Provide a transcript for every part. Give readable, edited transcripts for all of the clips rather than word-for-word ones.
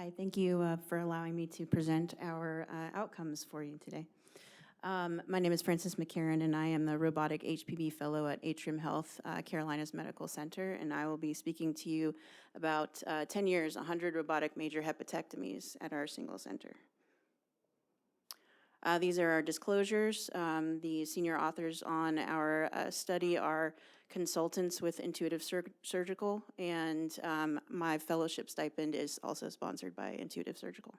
Hi, thank you for allowing me to present our outcomes for you today. My name is Frances McCarron, and I am the Robotic HPB Fellow at Atrium Health, Carolinas Medical Center, and I will be speaking to you about 10 years, 100 robotic major hepatectomies at our single center. These are our disclosures. The senior authors on our study are consultants with Intuitive Surgical, and my fellowship stipend is also sponsored by Intuitive Surgical.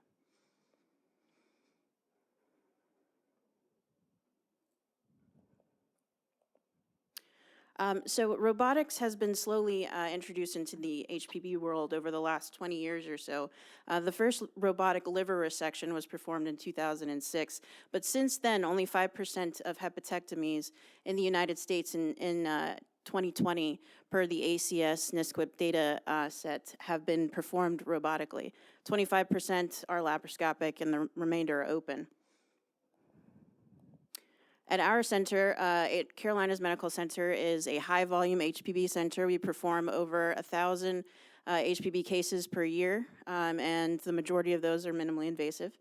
So robotics has been slowly introduced into the HPB world over the last 20 years or so. The first robotic liver resection was performed in 2006, but since then, only 5% of hepatectomies in the United States in 2020, per the ACS NSQIP data set, have been performed robotically. 25% are laparoscopic and the remainder are open. At our center, Carolinas Medical Center is a high-volume HPB center. We perform over 1,000 HPB cases per year, and the majority of those are minimally invasive.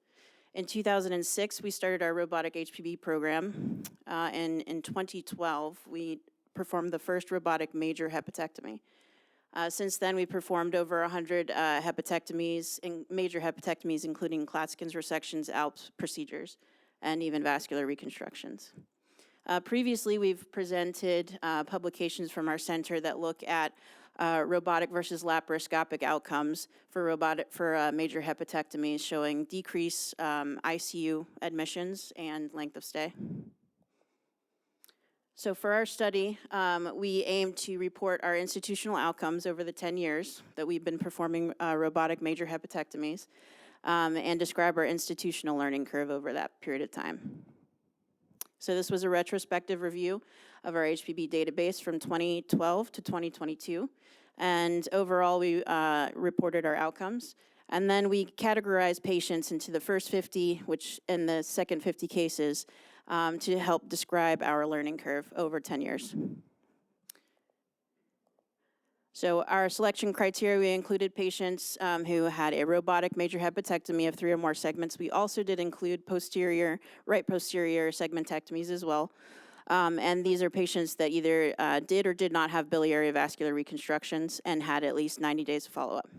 In 2006, we started our robotic HPB program, and in 2012, we performed the first robotic major hepatectomy. Since then, we performed over 100 hepatectomies, major hepatectomies, including Klatskin's resections, ALPS procedures, and even vascular reconstructions. Previously, we've presented publications from our center that look at robotic versus laparoscopic outcomes for major hepatectomies, showing decreased ICU admissions and length of stay. So for our study, we aim to report our institutional outcomes over the 10 years that we've been performing robotic major hepatectomies, and describe our institutional learning curve over that period of time. So this was a retrospective review of our HPB database from 2012 to 2022, and overall we reported our outcomes. And then we categorized patients into the first 50, which in the second 50 cases, to help describe our learning curve over 10 years. So our selection criteria, we included patients who had a robotic major hepatectomy of 3 or more segments. We also did include right posterior segmentectomies as well. And these are patients that either did or did not have biliary vascular reconstructions and had at least 90 days of follow-up.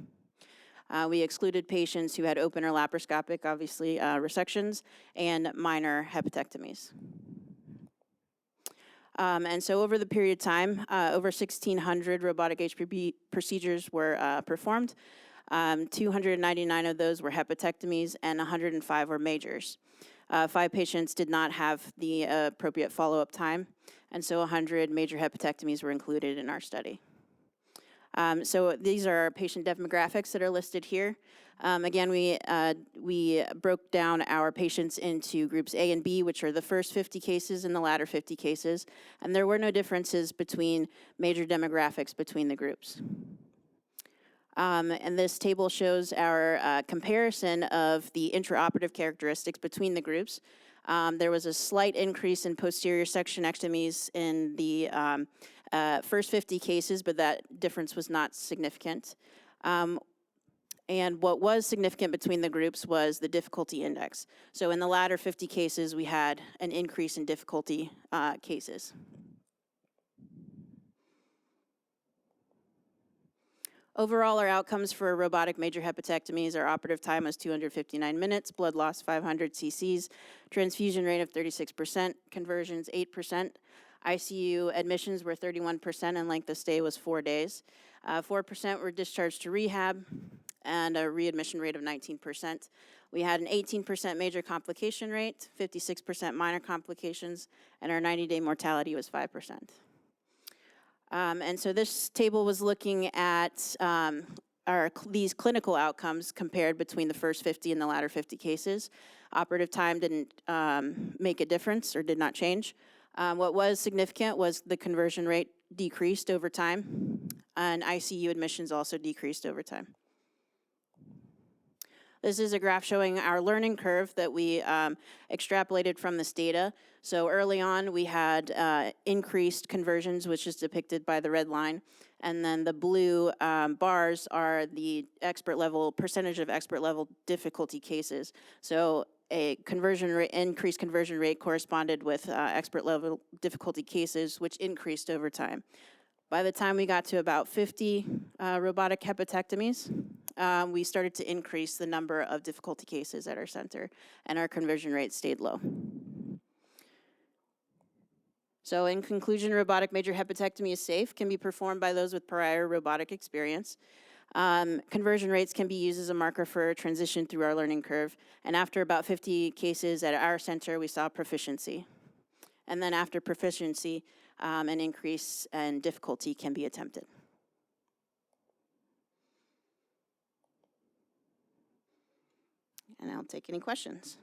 We excluded patients who had open or laparoscopic, obviously, resections and minor hepatectomies. And so over the period of time, over 1,600 robotic HPB procedures were performed. 299 of those were hepatectomies and 105 were majors. 5 patients did not have the appropriate follow-up time, and so 100 major hepatectomies were included in our study. So these are our patient demographics that are listed here. Again, we broke down our patients into groups A and B, which are the first 50 cases and the latter 50 cases, and there were no differences between major demographics between the groups. And this table shows our comparison of the intraoperative characteristics between the groups. There was a slight increase in posterior sectionectomies in the first 50 cases, but that difference was not significant. And what was significant between the groups was the difficulty index. So in the latter 50 cases, we had an increase in difficulty cases. Overall, our outcomes for robotic major hepatectomies, our operative time was 259 minutes, blood loss 500 cc's, transfusion rate of 36%, conversions 8%, ICU admissions were 31%, and length of stay was 4 days. 4% were discharged to rehab, and a readmission rate of 19%. We had an 18% major complication rate, 56% minor complications, and our 90-day mortality was 5%. And so this table was looking at these clinical outcomes compared between the first 50 and the latter 50 cases. Operative time didn't make a difference or did not change. What was significant was the conversion rate decreased over time, and ICU admissions also decreased over time. This is a graph showing our learning curve that we extrapolated from this data. So early on, we had increased conversions, which is depicted by the red line, And then the blue bars are the expert level, percentage of expert level difficulty cases. So a conversion rate, increased conversion rate corresponded with expert level difficulty cases, which increased over time. By the time we got to about 50 robotic hepatectomies, we started to increase the number of difficulty cases at our center, and our conversion rate stayed low. So in conclusion, robotic major hepatectomy is safe, can be performed by those with prior robotic experience. Conversion rates can be used as a marker for transition through our learning curve. And after about 50 cases at our center, we saw proficiency. And then after proficiency, an increase in difficulty can be attempted. And I'll take any questions.